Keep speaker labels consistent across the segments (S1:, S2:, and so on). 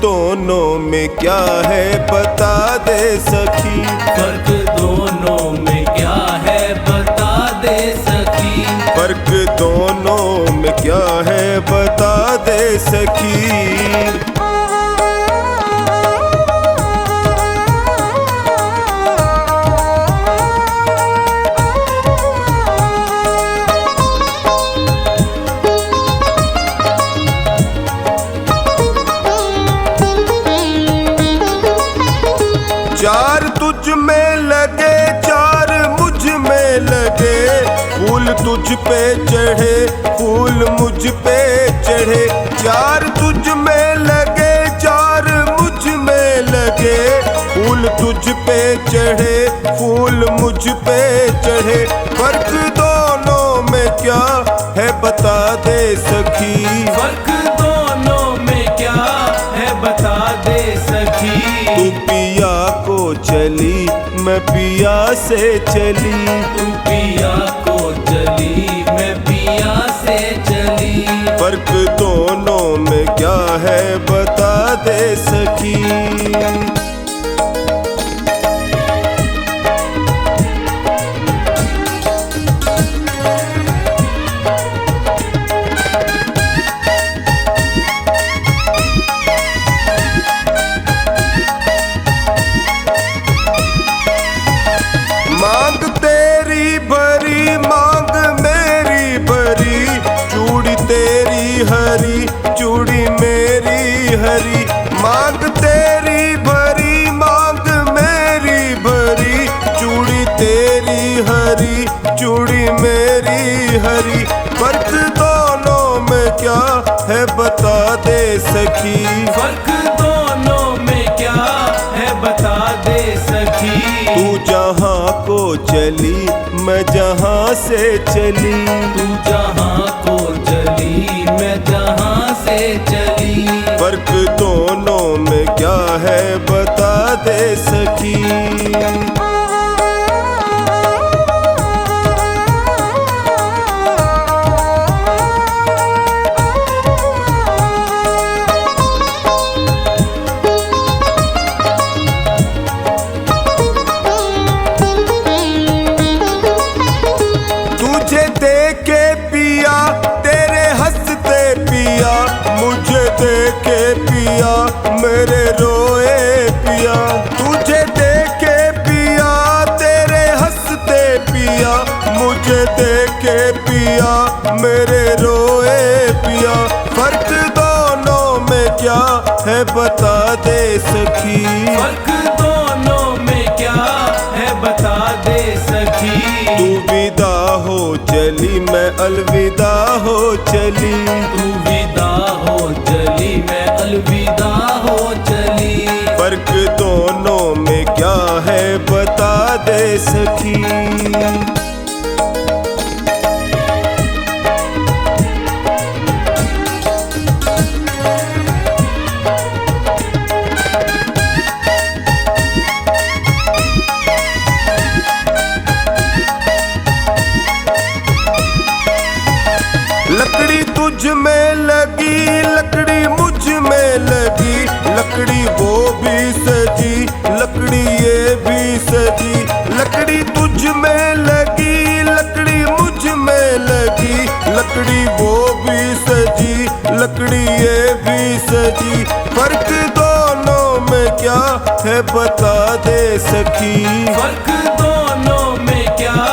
S1: दोनों में क्या है बता दे सखी।
S2: फर्क दोनों में क्या है बता दे सखी।
S1: फर्क दोनों में क्या है बता दे सखी। चार तुझ में लगे चार मुझ में लगे, फूल तुझ पे चढ़े फूल मुझ पे चढ़े। चार तुझ में लगे चार मुझ में लगे, फूल तुझ पे चढ़े फूल मुझ पे चढ़े। फर्क दोनों में क्या है बता दे सखी।
S2: फर्क दोनों में क्या है बता दे सखी।
S1: तू पिया को चली मैं पिया से चली।
S2: तू पिया को चली मैं पिया से चली।
S1: फर्क दोनों में क्या है बता दे सखी। मांग तेरी भरी मांग मेरी भरी, चूड़ी तेरी हरी चूड़ी मेरी हरी। मांग तेरी भरी मांग मेरी भरी, चूड़ी तेरी हरी चूड़ी मेरी हरी। फर्क दोनों में क्या है बता दे सखी।
S2: फर्क दोनों में क्या है बता दे सखी।
S1: तू जहाँ को चली मैं जहाँ से चली।
S2: तू जहाँ को चली मैं जहाँ से चली।
S1: फर्क दोनों में क्या है बता दे सखी। तुझे देखे पिया तेरे हंसते पिया, मुझे देखे पिया मेरे रोए पिया। तुझे देखे पिया तेरे हंसते पिया, मुझे देखे पिया मेरे रोए पिया। फर्क दोनों में क्या है बता दे सखी।
S2: फर्क दोनों में क्या है बता दे सखी।
S1: तू विदा हो चली मैं अलविदा हो चली।
S2: तू विदा हो चली मैं अलविदा हो चली।
S1: फर्क दोनों में क्या है बता दे सखी। लकड़ी तुझ में लगी लकड़ी मुझ में लगी, लकड़ी वो भी सजी लकड़ी ये भी सजी। लकड़ी तुझ में लगी लकड़ी मुझ में लगी, लकड़ी वो भी सजी लकड़ी ये भी सजी। फर्क दोनों में क्या है बता दे सखी।
S2: फर्क दोनों में क्या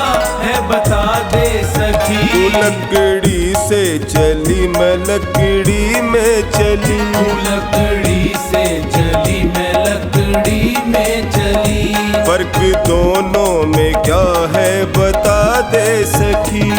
S2: है बता दे सखी।
S1: तू लकड़ी से चली मैं लकड़ी में चली।
S2: तू लकड़ी से चली मैं लकड़ी में चली।
S1: फर्क दोनों में क्या है बता दे सखी।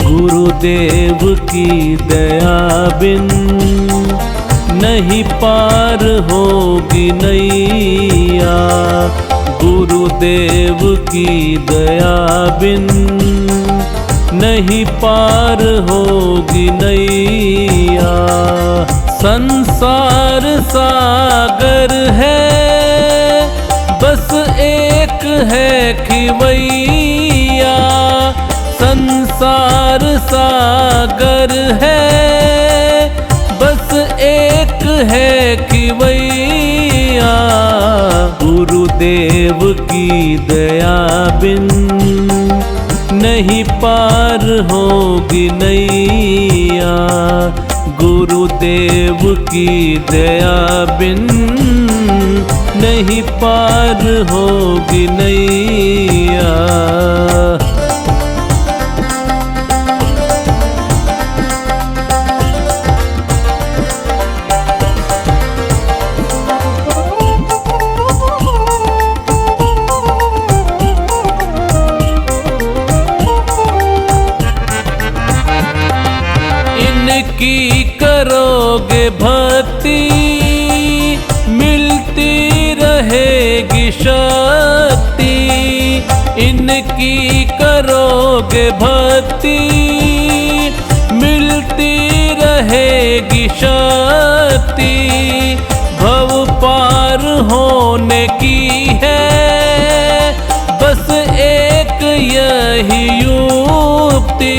S2: गुरुदेव की दया बिन नहीं पार होगी नैया। गुरुदेव की दया बिन
S3: नहीं पार होगी नैया। संसार सागर है, बस एक है खिवैया। संसार सागर है, बस एक है खिवैया। गुरुदेव की दया बिन नहीं पार होगी नैया। गुरुदेव की दया बिन नहीं पार होगी नैया। इनकी करोगे भक्ति, मिलती रहेगी शक्ति। इनकी करोगे भक्ति, मिलती रहेगी शक्ति। भव पार होने की है बस एक यही युक्ति।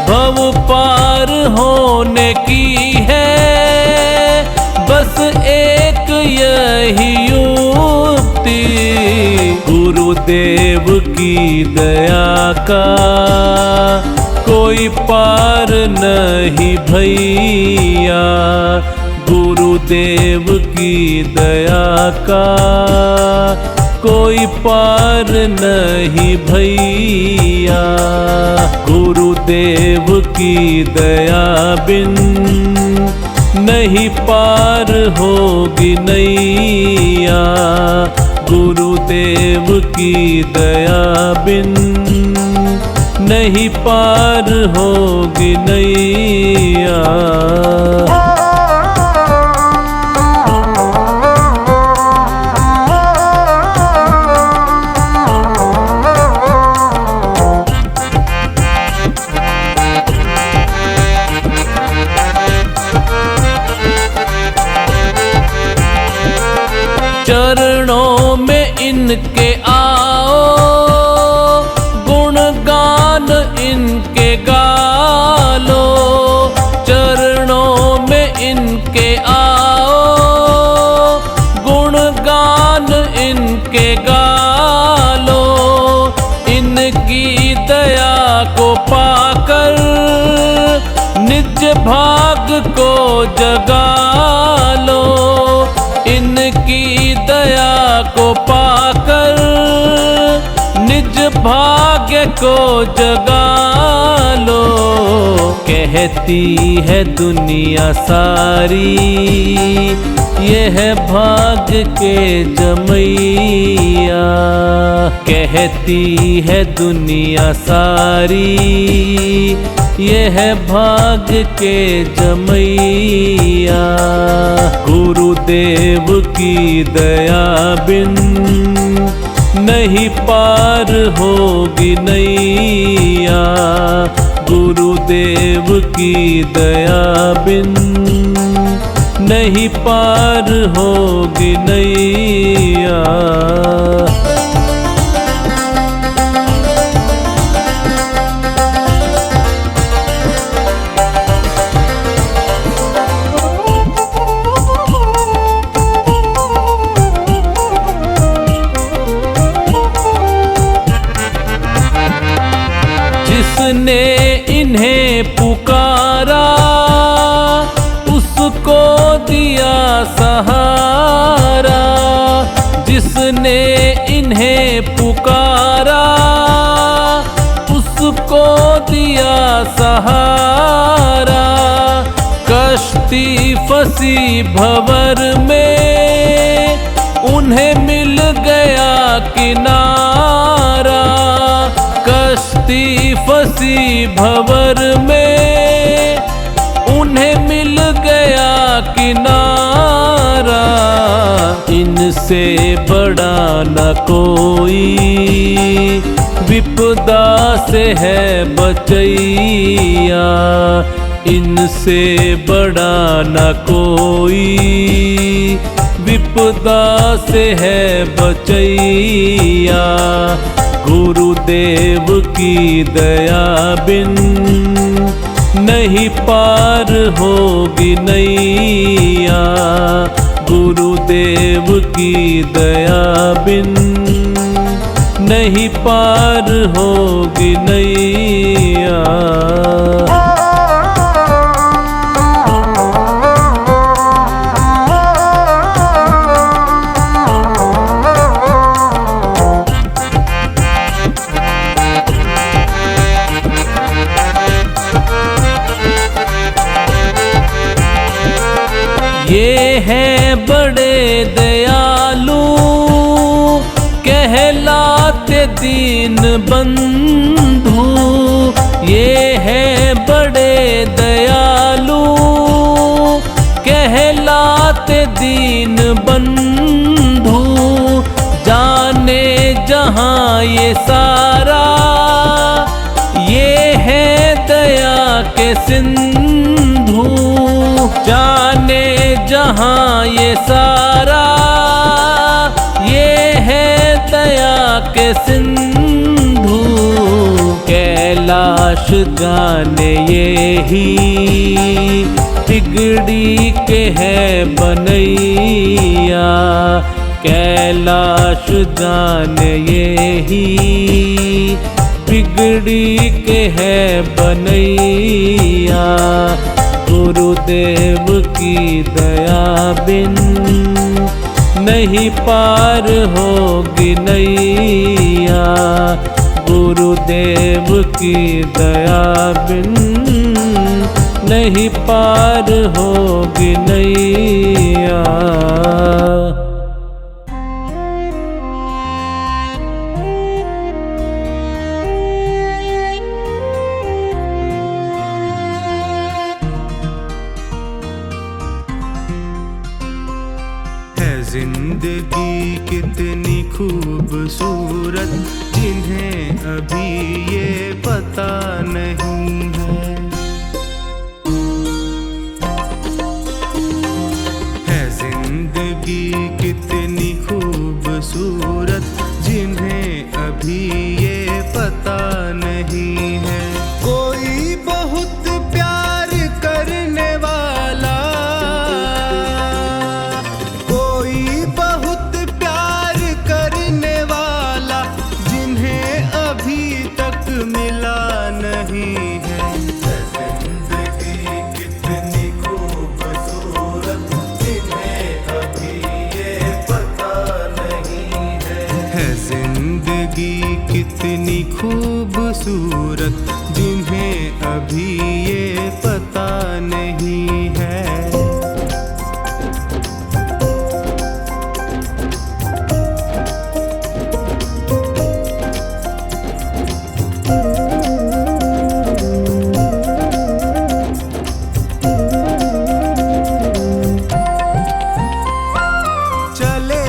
S3: भव पार होने की है बस एक यही युक्ति। गुरुदेव की दया का कोई पार नहीं भैया। गुरुदेव की दया का कोई पार नहीं भैया। गुरुदेव की दया बिन नहीं पार होगी नैया। गुरुदेव की दया बिन नहीं पार होगी नैया। चरणों में इनके आओ, गुणगान इनके गालो। चरणों में इनके आओ, गुणगान इनके गालो। इनकी दया को पाकर निज भाग को जगा लो। इनकी दया को पाकर निज भाग्य को जगा लो। कहती है दुनिया सारी यह भाग्य के जमैया। कहती है दुनिया सारी यह भाग्य के जमैया। गुरुदेव की दया बिन नहीं पार होगी नैया। गुरुदेव की दया बिन नहीं पार होगी नैया। जिसने इन्हें पुकारा उसको दिया सहारा। जिसने इन्हें पुकारा उसको दिया सहारा। कश्ती फंसी भंवर में उन्हें मिल गया किनारा। कश्ती फंसी भंवर में उन्हें मिल गया किनारा। इनसे बड़ा न कोई विपदा से है बचैया, इनसे बड़ा न कोई। विपदा से है बचैया, गुरुदेव की दया बिन नहीं पार होगी नैया। गुरुदेव की दया बिन नहीं पार होगी नैया। ये हैं बड़े दयालु, कहलाते दीन बंधु। ये हैं बड़े दयालु, कहलाते दीन बंधु। जाने जहाँ ये सारा, ये है दया के सिंधु। जाने जहाँ ये सारा, ये है दया के सिंधु। कैलाश जाने ये ही बिगड़ी के है बनैया। कैलाश जाने ये ही बिगड़ी के है बनैया। गुरुदेव की दया बिन नहीं पार होगी नैया। गुरुदेव की दया बिन नहीं पार होगी नैया।
S1: जिंदगी कितनी खूबसूरत, जिन्हें अभी ये पता नहीं है जिंदगी कितनी खूबसूरत, जिन्हें अभी ये पता नहीं है। कोई बहुत प्यार करने वाला, मिला नहीं है। जिंदगी कितनी खूबसूरत, जिन्हें अभी ये पता नहीं है। जिंदगी कितनी खूबसूरत, जिन्हें अभी ये पता नहीं है। चले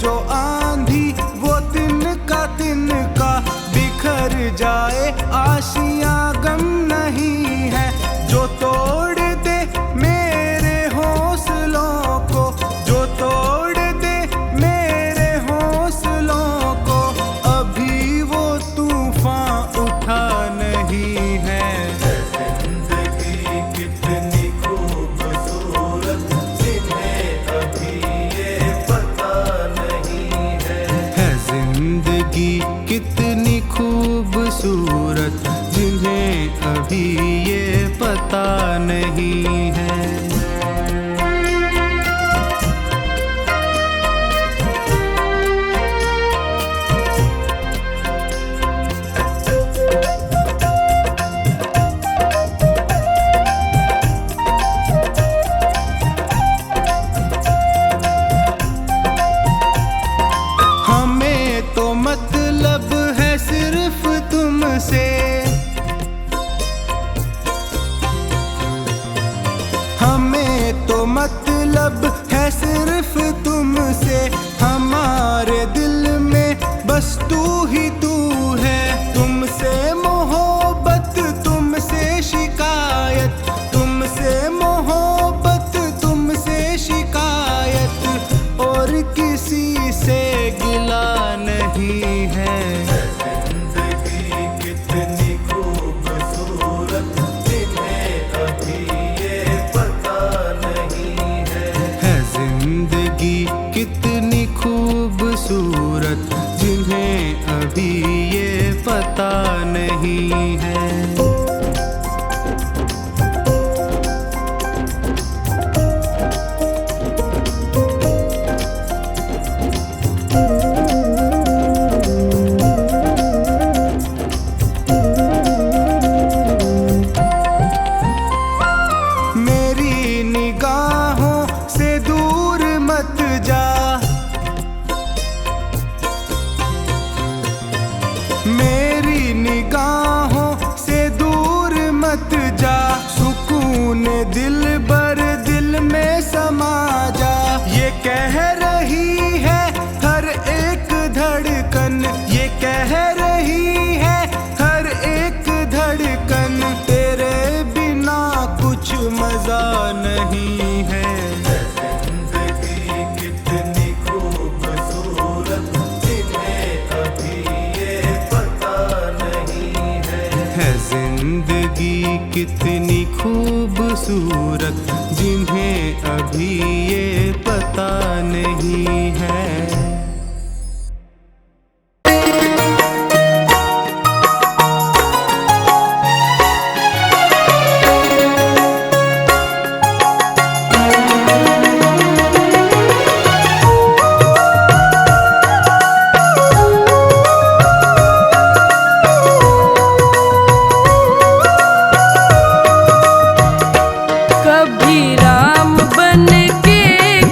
S1: जो आंधी वो तिनका तिनका, बिखर जाए आशियां गम नहीं है। जो तोड़ दे मेरे हौसलों को, जो तोड़ दे मेरे हौसलों को, अभी वो तूफान उठा नहीं है। जिंदगी कितनी खूबसूरत, जिन्हें अभी ये पता नहीं है। जिंदगी कितनी खूबसूरत, हमें तो मतलब है सिर्फ तुमसे, हमारे दिल में बस तू ही तू है। तुमसे मोहब्बत, तुमसे शिकायत, तुमसे मोहब्बत, तुमसे शिकायत, और किसी से गिला नहीं है। जिंदगी कितनी खूबसूरत, जिन्हें अभी ये पता नहीं है। जिंदगी कितनी खूबसूरत, जिन्हें अभी ये पता नहीं है। मेरी निगाहों से दूर मत जा, मेरी निगाहों से दूर मत जा। सुकून दिल बर दिल में समा जा, ये कह रही है हर एक धड़कन, ये कह रही है हर एक धड़कन। तेरे बिना कुछ मजा नहीं है। जिंदगी कितनी खूबसूरत, जिन्हें अभी ये पता नहीं है। जिंदगी कितनी खूबसूरत, जिन्हें अभी ये पता नहीं है।
S4: कभी राम बन के,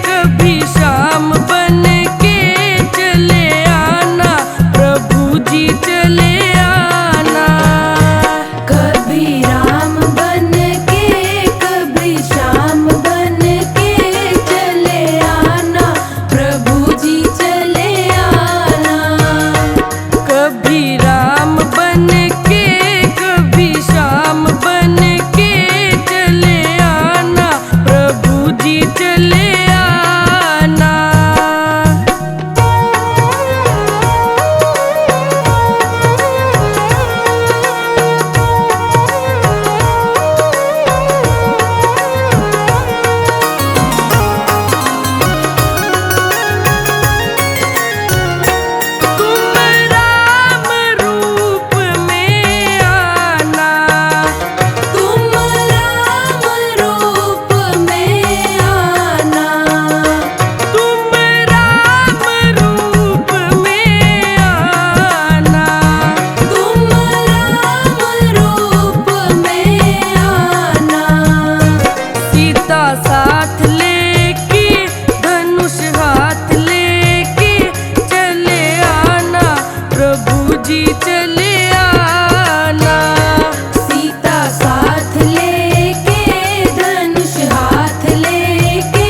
S4: कभी श्याम बन के चले आना, प्रभु जी चले आना।
S5: कभी राम बन के, कभी श्याम बन के चले आना, प्रभु जी चले आना।
S4: कभी राम बन के, कभी श्याम बन के चले आना, प्रभु जी चले आना। तुम राम रूप में आना,
S5: तुम राम रूप में आना,
S4: तुम राम रूप में आना।
S5: तुम राम रूप में आना।
S4: सीता साथ लेके, धनुष हाथ लेके चले आना, प्रभु जी चले आना।
S5: सीता साथ लेके, धनुष हाथ लेके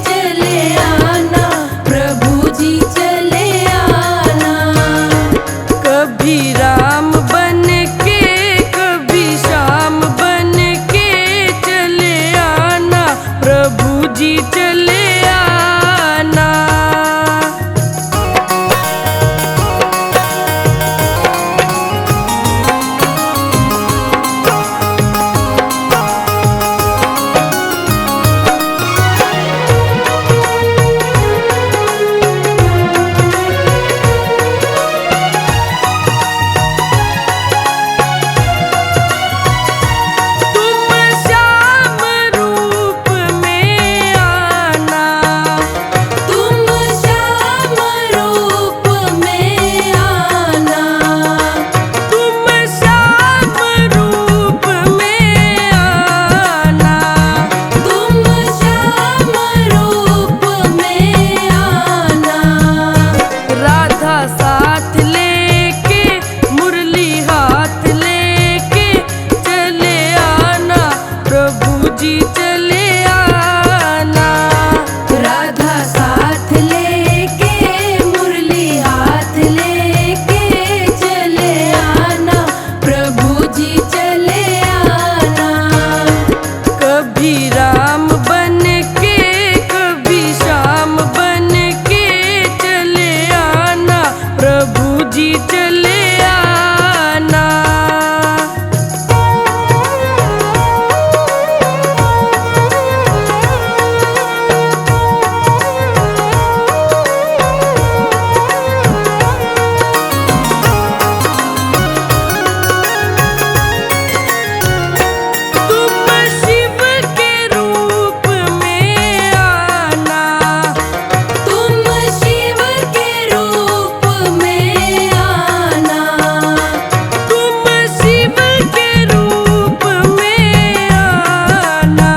S5: चले आना, प्रभु जी चले आना।
S4: कभी राम बन के, कभी श्याम बन के चले आना, प्रभु जी चले आना। तुम श्याम रूप में आना,
S5: तुम श्याम रूप में आना,
S4: तुम श्याम रूप में आना।
S5: तुम श्याम रूप में आना।
S4: राधा साथ लेके, मुरली हाथ लेके चले आना, प्रभु जी चले राम बन के कभी श्याम बन के चले आना प्रभु जी चले आना। तुम शिव के रूप में आना,
S5: तुम शिव के रूप में आना,
S4: तुम शिव के रूप में आना,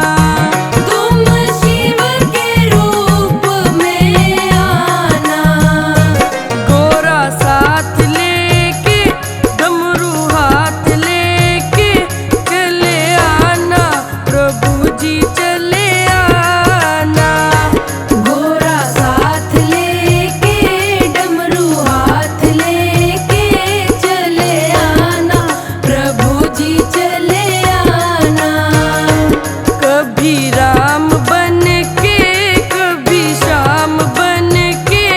S5: तुम शिव के रूप में आना।
S4: गोरा साथ लेके डमरू हाथ लेके चले आना प्रभु जी चले आना।
S5: गोरा साथ लेके डमरू हाथ लेके चले आना प्रभु जी चले आना।
S4: कभी राम बन के कभी श्याम बन के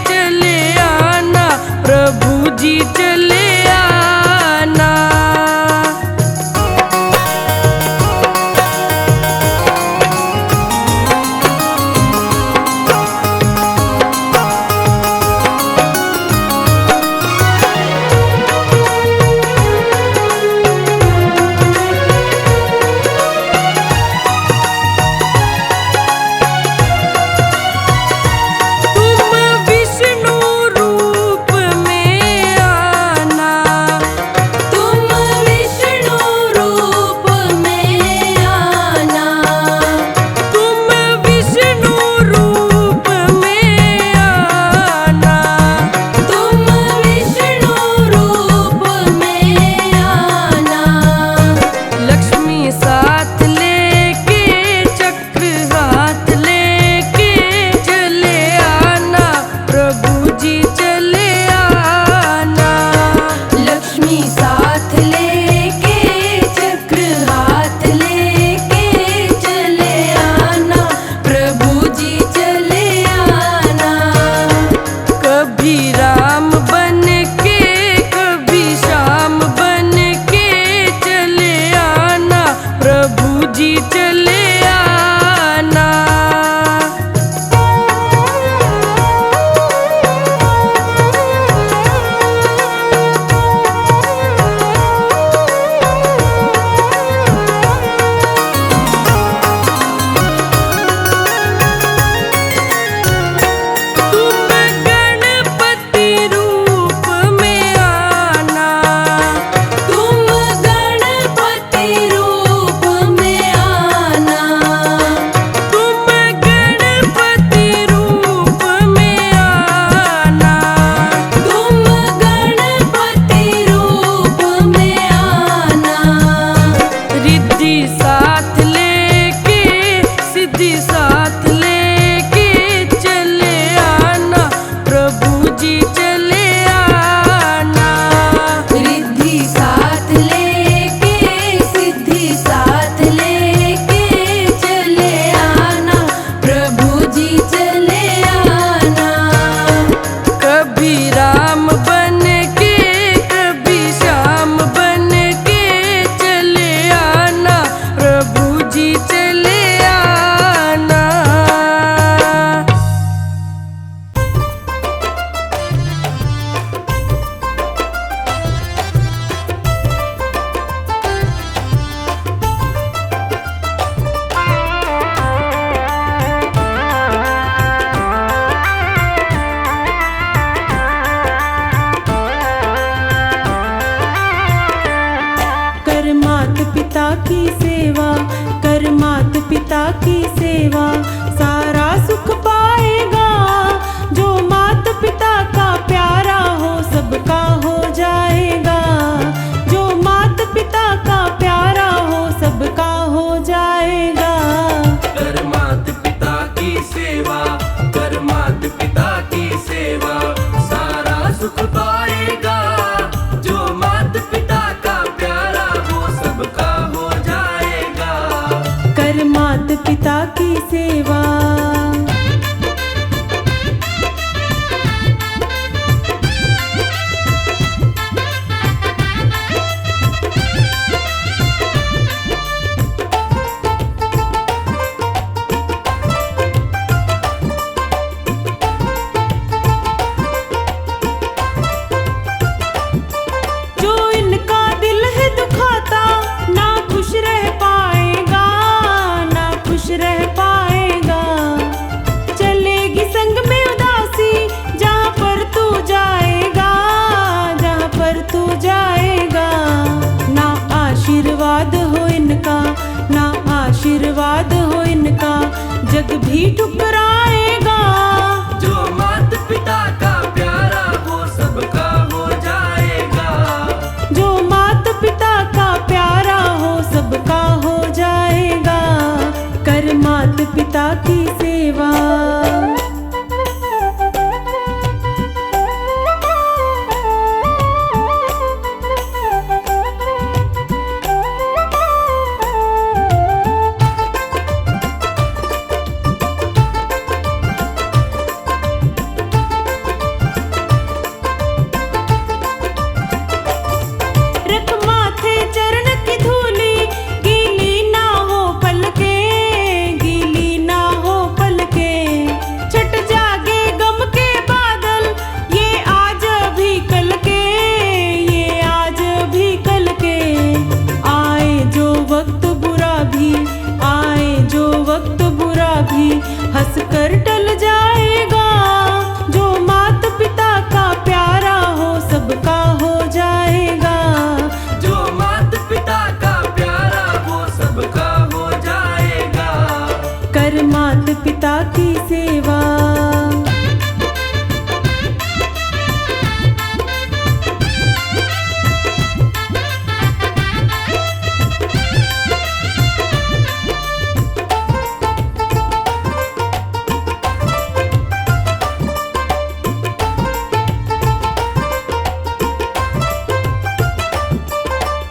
S4: चले आना प्रभु जी चले आना। तुम विष्णु रूप में आना,
S5: तुम विष्णु रूप में आना,
S4: तुम विष्णु रूप में आना।
S5: तुम विष्णु रूप में आना।
S4: लक्ष्मी साथ लेके चक्र हाथ लेके चले आना प्रभु जी चले आना।
S5: लक्ष्मी साथ लेके चक्र हाथ लेके चले आना प्रभु जी चले आना।
S4: कभी राम बन के कभी श्याम बन के चले आना प्रभु जी चले आना। तुम गणपति रूप में आना,
S5: तुम गणपति रूप में आना,
S4: तुम गणपति रूप में आना।
S5: तुम गणपति रूप में आना।
S4: रिद्धि साथ लेके सिद्धि साथ लेके चले आना प्रभु जी चले आना।
S5: रिद्धि साथ लेके सिद्धि साथ लेके चले आना प्रभु जी चले आना।
S4: कभी राम बन के कभी श्याम बन के चले आना प्रभु जी चले आना।
S6: कर मात पिता की सेवा, कर मात पिता की सेवा, सारा सुख पाएगा। जो मात पिता का प्यारा हो सबका हो जाएगा। जो मात पिता का प्यारा हो सबका हो जाएगा।
S2: कर मात पिता की सेवा, कर मात पिता की सेवा, सारा सुख पाएगा। जो मात पिता का प्यारा हो सबका हो जाएगा।
S6: कर मात पिता की सेवा। जो इनका दिल है दुखाता ना खुश रह पाएगा, ना खुश रह पाएगा। चलेगी संग में उदासी जहाँ पर तू जाएगा, जहाँ पर तू जाएगा। ना आशीर्वाद हो इनका, ना आशीर्वाद हो इनका, जग भी ठुकराएगा।
S2: जो माता पिता का प्यारा वो सबका हो जाएगा।
S6: जो माता पिता का प्यारा हो सबका हो जाएगा। कर माता पिता की सेवा। रख माथे चरण की धूली, गीली ना हो पलके, गीली ना हो पलके। छट जागे गम के बादल, ये आज भी कल के, ये आज भी कल के। आए जो वक्त बुरा भी, आए जो वक्त बुरा भी, हंस कर टल जाएगा। जो माता पिता का प्यारा हो सबका हो जाएगा।
S2: जो माता पिता का प्यारा वो सबका हो जाएगा।
S6: कर माता पिता की सेवा।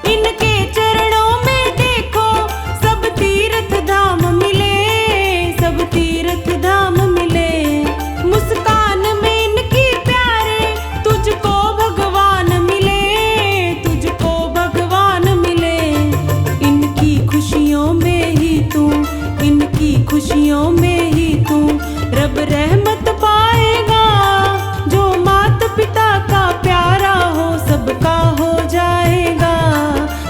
S6: इनके चरणों में देखो सब तीर्थ धाम मिले, सब तीर्थ धाम मिले। मुस्कान में इनकी प्यारे, तुझको भगवान मिले, तुझको भगवान मिले। इनकी खुशियों में ही तू, इनकी खुशियों में ही तू रब रहमत पाएगा। जो माता पिता का प्यारा हो सबका हो जाएगा।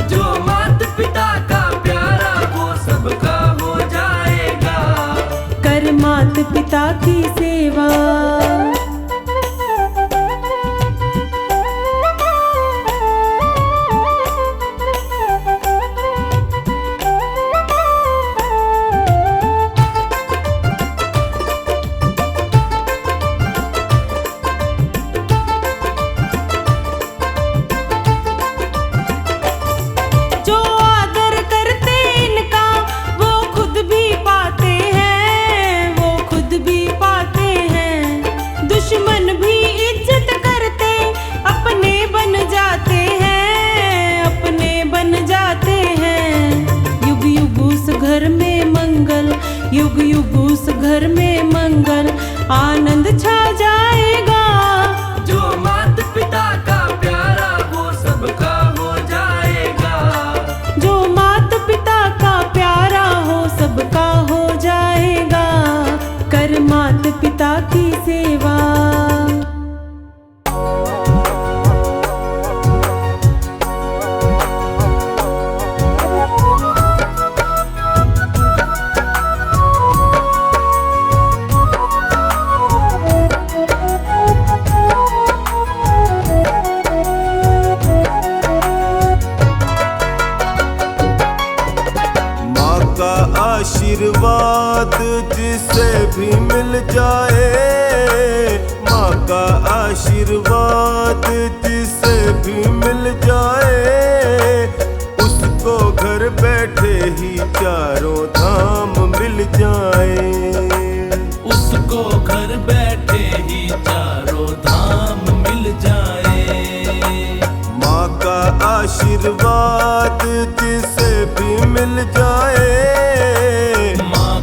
S2: जो माता पिता का प्यारा वो सबका हो जाएगा।
S6: कर माता पिता की सेवा। जो आदर करते इनका वो खुद भी पाते हैं, वो खुद भी पाते हैं। दुश्मन भी इज्जत करते अपने बन जाते हैं, अपने बन जाते हैं। युग युग उस घर में मंगल, युग युग उस घर में मंगल, आनंद छा जाएगा।
S2: जो माता पिता का प्यारा वो सबका हो जाएगा।
S6: जो माता पिता का प्यारा हो सबका हो जाएगा। कर माता पिता की सेवा।
S1: आशीर्वाद जिसे भी मिल जाए, माँ का आशीर्वाद जिसे भी मिल जाए, उसको घर बैठे ही चारों धाम मिल जाए।
S3: उसको घर बैठे ही चारों धाम मिल जाए।
S1: माँ का आशीर्वाद जिसे भी मिल जाए,
S3: माँ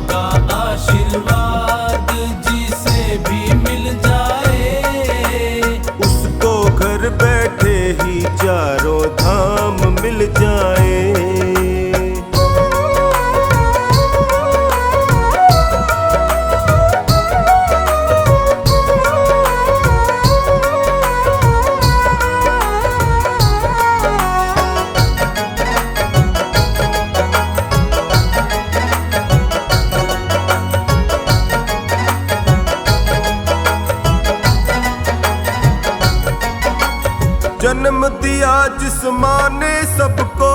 S1: जन्म दिया जिस माँ ने सबको,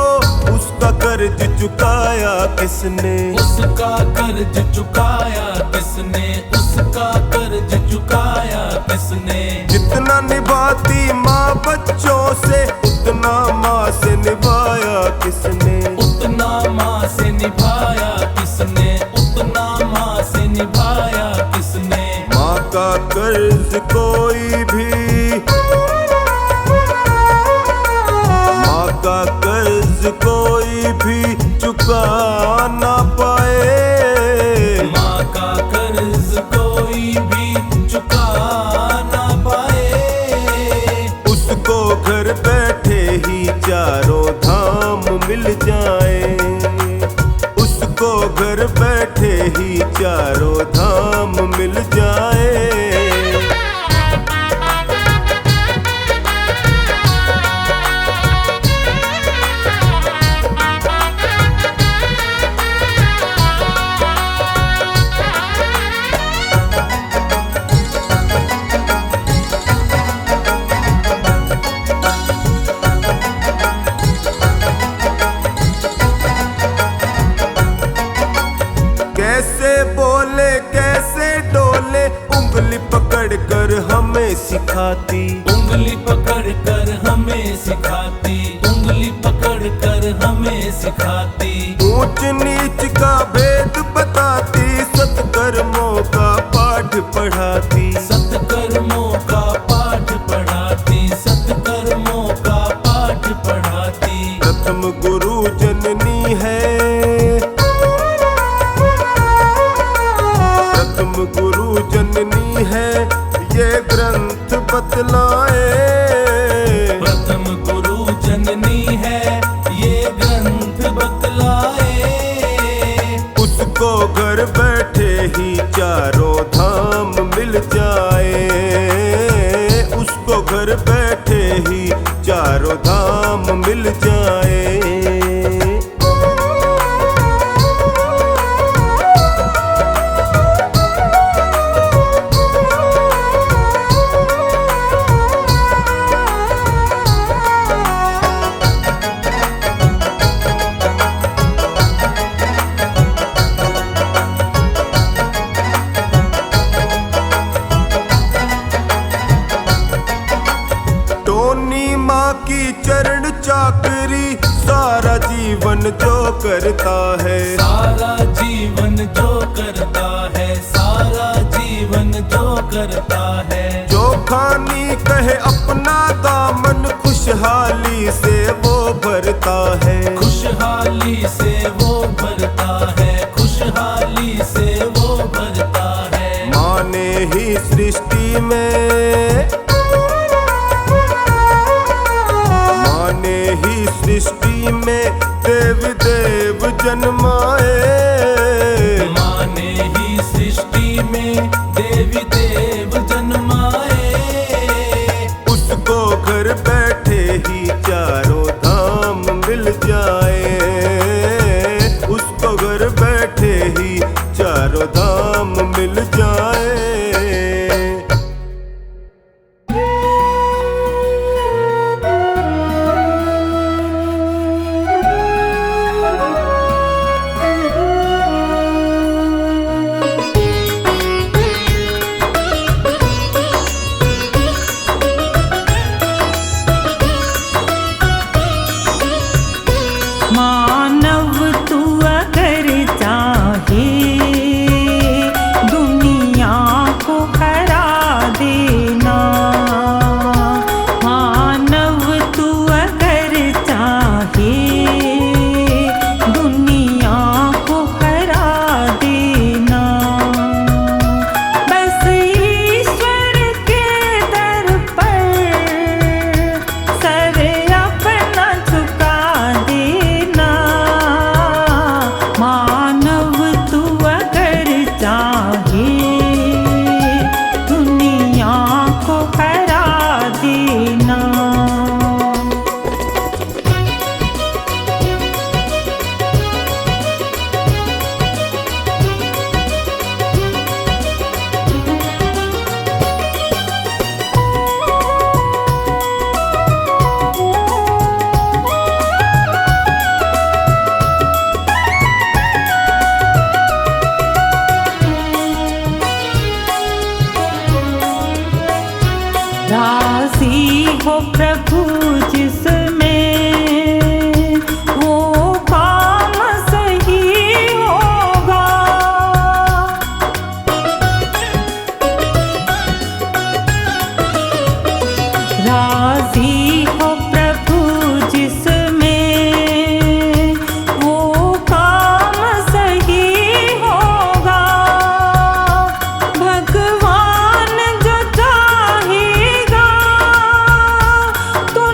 S1: उसका कर्ज चुकाया किसने?
S3: उसका कर्ज चुकाया किसने? उसका कर्ज चुकाया किसने?
S1: जितना निभाती माँ बच्चों से, उतना माँ से निभाया किसने?
S3: उतना माँ से निभाया किसने? उतना माँ से निभाया किसने?
S1: माँ का कर्ज कोई भी, माँ का कर्ज कोई भी चुका ना पाए।
S3: माँ का कर्ज कोई भी चुका ना पाए।
S1: उसको घर बैठे ही चारों धाम मिल जाए, उसको घर बैठे ही चारों धाम मिल जाए। कैसे बोले कैसे डोले, उंगली पकड़ कर हमें सिखाती,
S3: उंगली पकड़ कर हमें सिखाती, उंगली पकड़ कर हमें सिखाती।
S1: ऊंच नीच का भेद बताती, सत्कर्मों का पाठ पढ़ाती,
S3: सत्कर्मों का पाठ पढ़ाती, सत्कर्मों का पाठ पढ़ाती।
S1: प्रथम गुरु जननी है, प्रथम गुरु जननी है, ये ग्रंथ बतलाए।
S3: प्रथम गुरु जननी है, ये ग्रंथ बतलाए।
S1: उसको घर बैठे ही चारों धाम मिल जाए, उसको घर बैठे ही चारों धाम मिल जाए। टोनी माँ की चरण चाकरी, सारा जीवन जो करता है,
S3: सारा जीवन जो करता है, सारा जीवन जो करता है।
S1: जो खानी कहे अपना दामन, खुशहाली से वो भरता है,
S3: खुशहाली से वो भरता है, खुशहाली से वो भरता है।
S1: माँ ने ही सृष्टि में, माँ ने ही सृष्टि में देव देव जन्माए।
S3: माँ ने ही सृष्टि में देवी देव जन्माए।
S1: उसको घर बैठे ही चारों धाम मिल जाए,
S6: हो प्रभु जिसमें वो काम सही होगा। राजी हो प्रभु जिसमें वो काम सही होगा। भगवान जो चाहेगा तो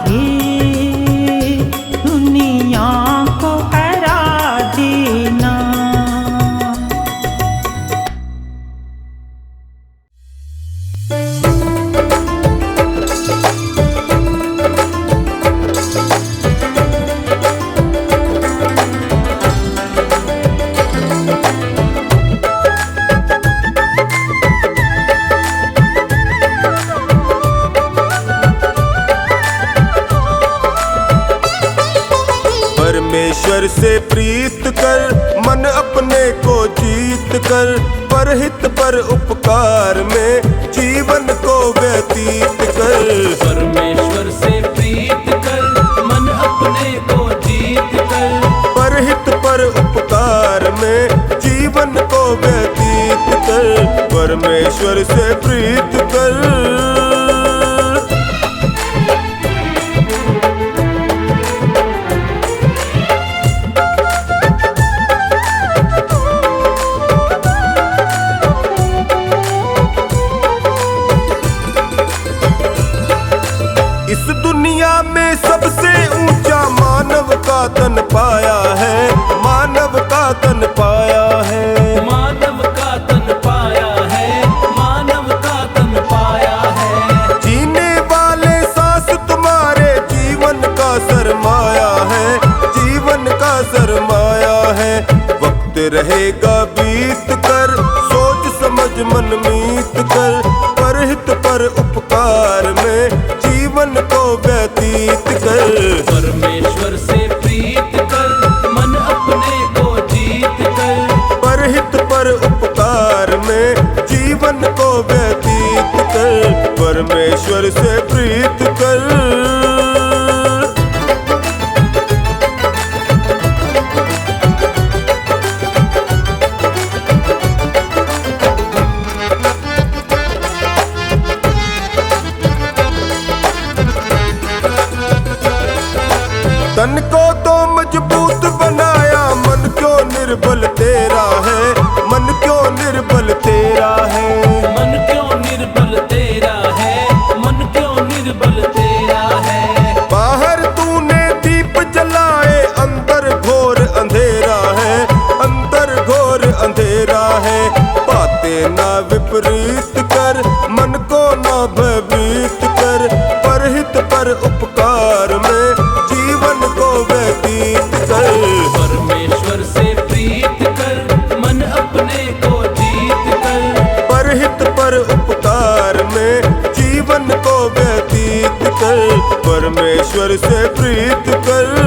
S6: हे दुनिया को हरा देना।
S1: परमेश्वर से प्रीत कर मन अपने को जीत कर, परहित पर उपकार में जीवन को व्यतीत कर।
S3: परमेश्वर से प्रीत कर मन अपने को जीत कर,
S1: परहित पर उपकार में जीवन को व्यतीत कर। परमेश्वर से प्रीत कर। इस दुनिया में सबसे ऊंचा मानव का तन पाया है, मानव का तन पाया है,
S3: मानव का तन पाया है, मानव का तन पाया है।
S1: जीने वाले सांस तुम्हारे जीवन का सरमाया है, जीवन का सरमाया है। वक्त रहेगा बीत कर सोच समझ मन मीत कर, परहित पर उपकार में जीवन को व्यतीत कर।
S3: परमेश्वर से प्रीत कर मन अपने को जीत कर,
S1: परहित पर उपकार में जीवन को व्यतीत कर। परमेश्वर से प्रीत कर। तन को तो मजबूत बनाया, मन क्यों निर्बल तेरा है, मन क्यों निर्बल तेरा है।
S3: मन क्यों निर्बल तेरा है, मन क्यों निर्बल तेरा है।
S1: बाहर तूने दीप जलाए, अंदर घोर अंधेरा है, अंदर घोर अंधेरा है। बातें ना विपरीत कर, मन को ना भयभीत कर, परहित पर उपकार में जीवन को व्यतीत कर।
S3: परमेश्वर से प्रीत कर मन अपने को जीत कर,
S1: परहित पर उपकार में जीवन को व्यतीत कर। परमेश्वर से प्रीत कर।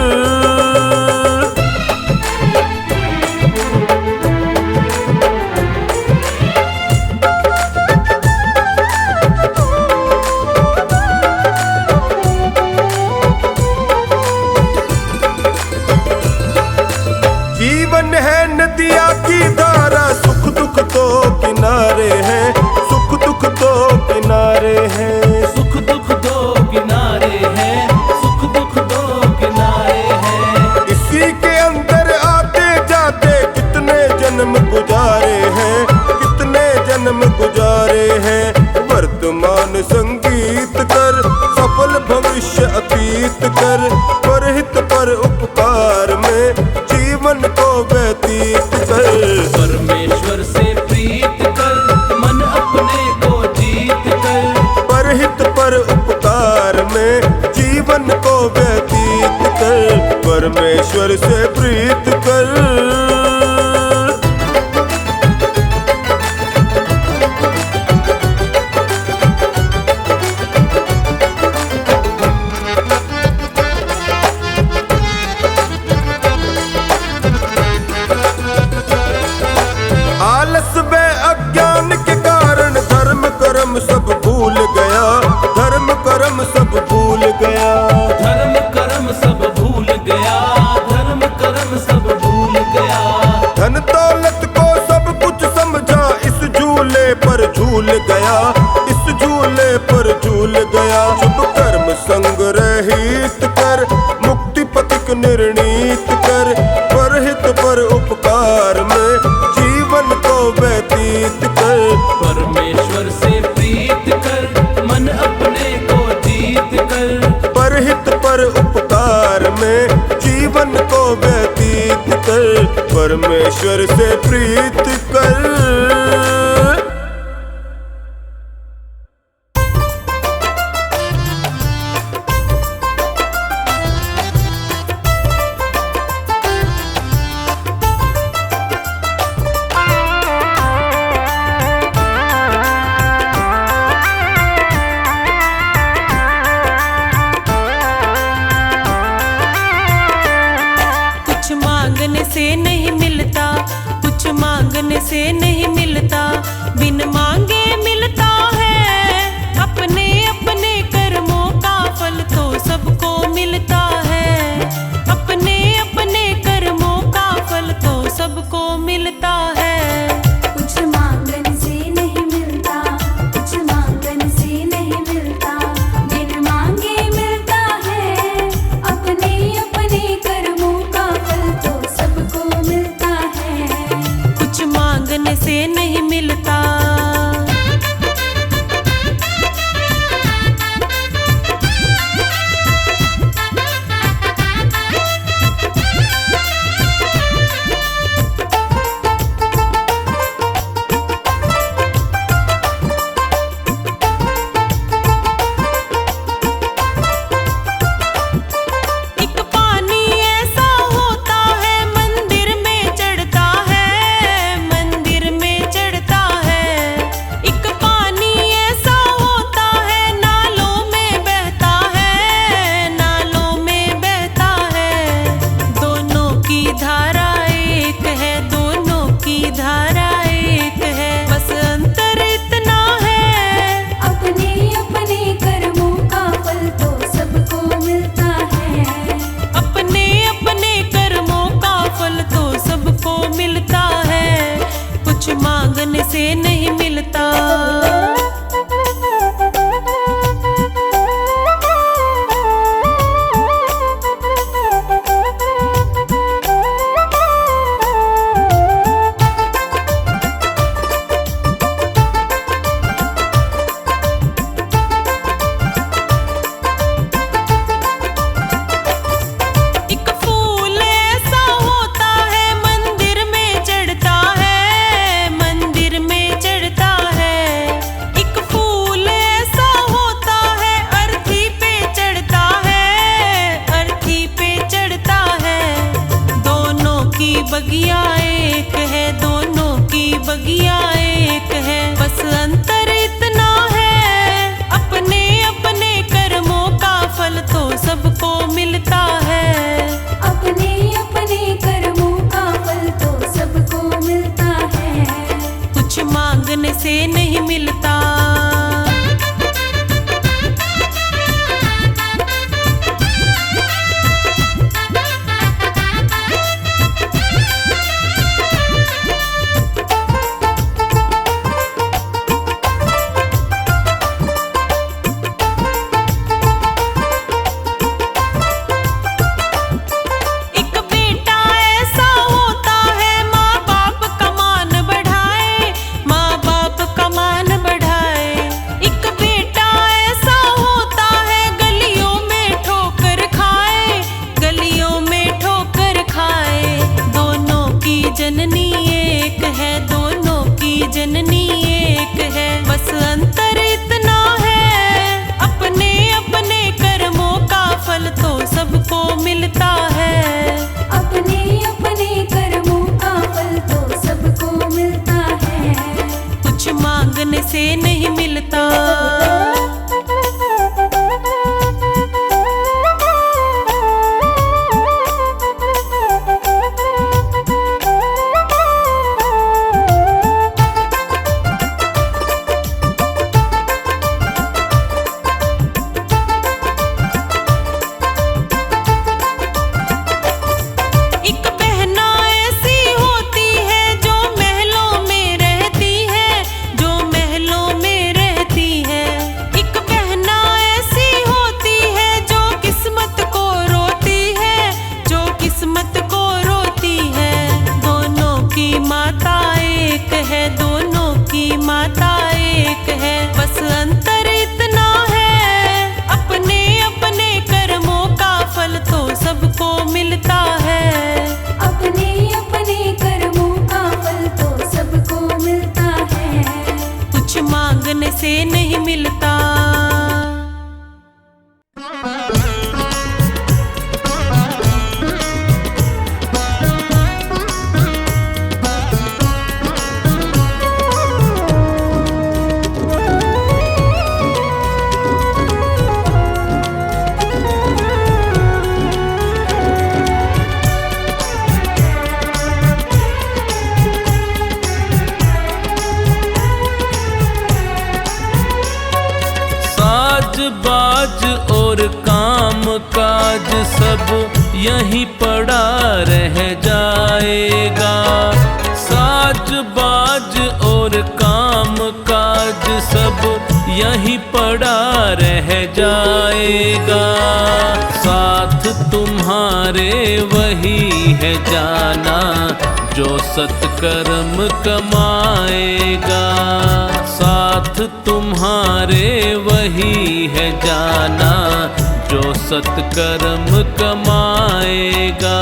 S1: जीवन है नदिया की धारा, सुख दुख तो किनारे हैं, सुख दुख तो किनारे हैं।
S3: सुख दुख दो किनारे हैं, सुख दुख दो किनारे हैं।
S1: इसी के अंदर आते जाते कितने जन्म गुजारे हैं, कितने जन्म गुजारे हैं। वर्तमान संगीत कर, सफल भविष्य अतीत कर, परहित पर उपकार में जीवन को व्यतीत कर।
S3: परमेश्वर से प्रीत कर मन अपने को जीत कर,
S1: परहित पर उपकार में जीवन को व्यतीत कर। परमेश्वर से प्रीत कर। आलस व अज्ञान के कारण धर्म कर्म सब भूल गया, धर्म कर्म सब भूल गया।
S3: धर्म कर्म सब भूल गया, धर्म कर्म सब भूल गया।
S1: धन दौलत को सब कुछ समझा, इस झूले पर झूल गया, इस झूले पर झूल गया। शुभ कर्म संग रहित कर, मुक्ति पथिक निर्णीत कर, परहित पर उपकार में जीवन को व्यतीत कर।
S3: परमेश्वर से प्रीत कर मन अपने को जीत कर,
S1: परहित कर उपकार में जीवन को व्यतीत कर, परमेश्वर से प्रीत कर।
S6: कुछ मांगने से नहीं मिलता, कुछ मांगने से नहीं मिलता, बिन मांगे मिलता है। अपने अपने कर्मों का फल तो सबको मिलता है, अपने अपने कर्मों का फल तो सबको मिलता है।
S5: कुछ मांगने से नहीं मिलता, कुछ मांगने से नहीं मिलता, बिन मांगे मिलता है। अपने अपने कर्मों का फल तो सबको मिलता है।
S6: कुछ मांगने से नहीं मिलता। एक पानी ऐसा होता है मंदिर में चढ़ता है, मंदिर में चढ़ता है। एक पानी ऐसा होता है नालों में बहता है, नालों में बहता है। दोनों की धारा एक है, दोनों की धारा एक है, बस अंतर इतना है।
S5: अपने अपने कर्मों का फल तो सबको मिलता है।
S6: अपने अपने कर्मों का फल तो सबको मिलता है। कुछ मांगने से नहीं मिलता। एक फूल ऐसा होता है मंदिर में चढ़ता है, मंदिर में चढ़ता है। एक फूल ऐसा होता है अर्थी पे चढ़ता है, अर्थी पे चढ़ता है। दोनों की बगिया एक है, दोनों की बगिया एक है, बस अंतर इतना है। अपने अपने कर्मों का फल तो सबको मिलता है।
S5: अपने अपने कर्मों का फल तो सबको मिलता है।
S6: कुछ मांगने से नहीं मिलता।
S3: सब यहीं पड़ा रह जाएगा। साज बाज और काम काज सब यहीं पड़ा रह जाएगा। साथ तुम्हारे वही है जाना जो सत्कर्म कमाएगा। साथ तुम्हारे वही है जाना जो सत्कर्म कमाएगा।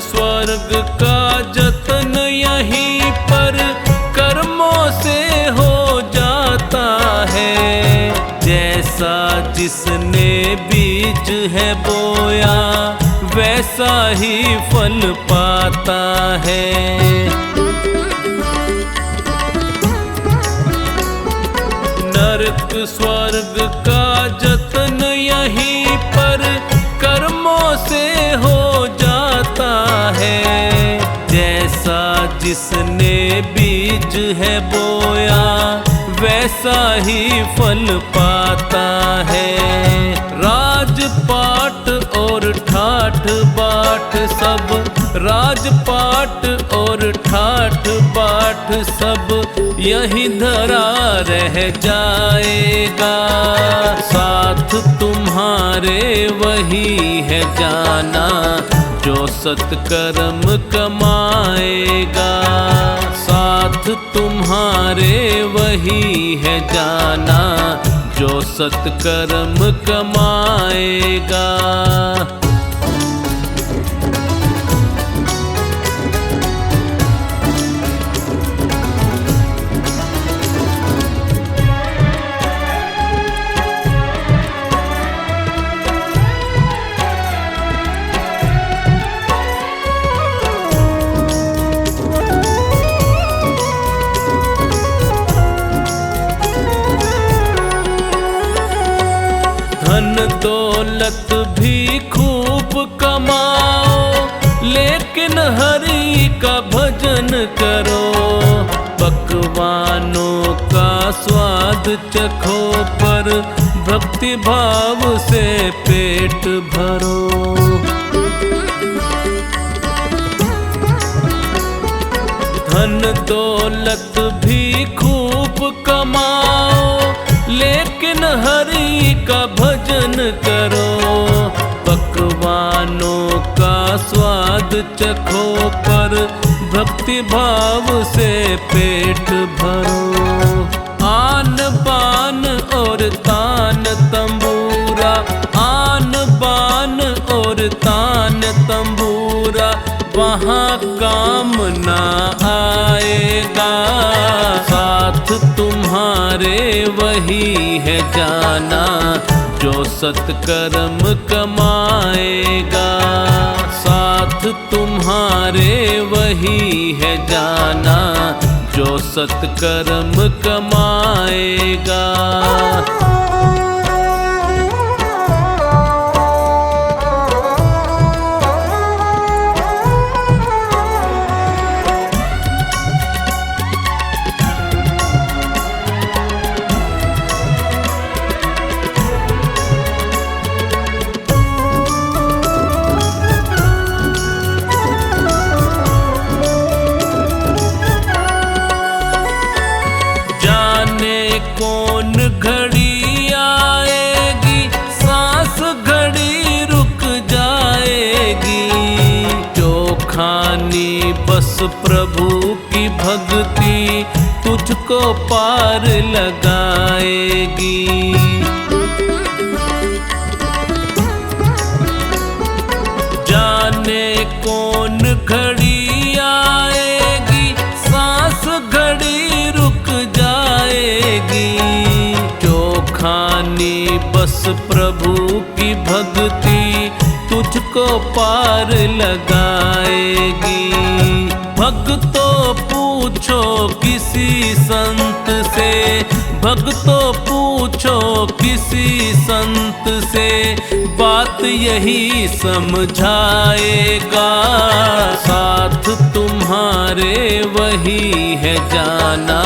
S3: स्वर्ग का जतन यहीं पर कर्मों से हो जाता है। जैसा जिसने बीज है बोया वैसा ही फल पाता है। नरक स्वर्ग का जतन यहीं पर कर्मों से हो जाता है। जैसा जिसने बीज है बोया वैसा ही फल पाता है। राजपाट और ठाठ बाट सब, राजपाट और ठाठ बाट सब यहीं धरा रह जाएगा। साथ तुम्हारे वही है जाना जो सत्कर्म कमाएगा। साथ तुम्हारे वही है जाना जो सत्कर्म कमाएगा। धन दौलत भी खूब कमाओ लेकिन हरि का भजन करो। पकवानों का स्वाद चखो पर भक्ति भाव से पेट भरो। धन दौलत भी खूब कमाओ लेकिन हरि का भजन करो। पकवानों का स्वाद चखो पर भक्ति भाव से पेट भरो। आन बान और तान तंबूरा, आन बान और तान तंबूरा वहाँ काम ना आएगा। साथ तुम्हारे वही है जाना जो सत्कर्म कमाएगा। साथ तुम्हारे वही है जाना जो सत्कर्म कमाएगा। कौन घड़ी आएगी सांस घड़ी रुक जाएगी। जो खानी बस प्रभु की भक्ति तुझको पार लगाएगी। जाने कौन घड़ी आएगी सांस घड़ी रुक जाएगी। जो खानी बस प्रभु की भक्ति तुझको को पार लगाएगी। भक्तों पूछो किसी संत से, भक्तों पूछो किसी संत से, बात यही समझाएगा। साथ तुम्हारे वही है जाना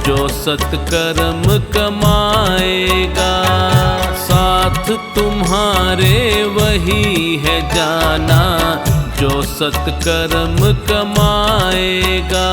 S3: जो सत्कर्म कमाएगा। साथ तुम्हारे वही है जाना जो सत्कर्म कमाएगा।